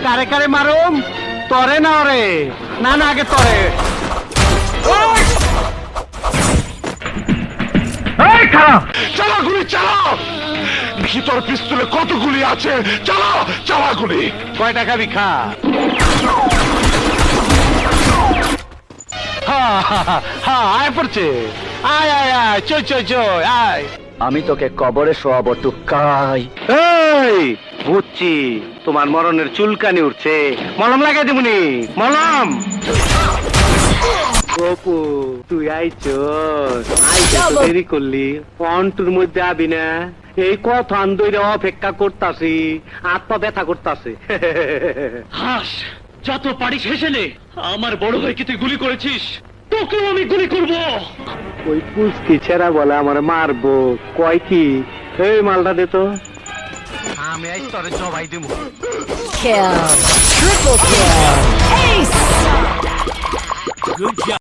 কারে কারে মারুম? তরে না ওরে? না না, আগে তরে। এই খারাপ, চালা গুলি চালাও। ভিতর পিস্তলে কত গুলি আছে, চালাও চালা গুলি। কয় টাকা বিখা? আয় পড়ছে, আয় আয় আয়, চই চই চই আয়। আমি তোকে কবরে শোয়াবো টুকাই। এই বুঝছি, তোমার মরণের চুলকানি উঠছে, মলম লাগাই দেবনি। মলম। অপু, তুই আইছস, আইতে তো দেরি করলি, অন্টুর মধ্যে আবি না? এই কথা আন্দোলনে অপেক্ষা করতাছি, হাত পা ব্যথা করতাছে। হাস, যত পারিস হেসে নে। আমার বড় ভাইকে তুই গুলি করেছিস, তোকেও আমি গুলি করব। ওই পুষ্টি ছেড়া বলে আমার মারবো, কয় কি? এই মালটা দে তো, আমি আজ তোরে জবাই দেবো। Kill. Triple kill.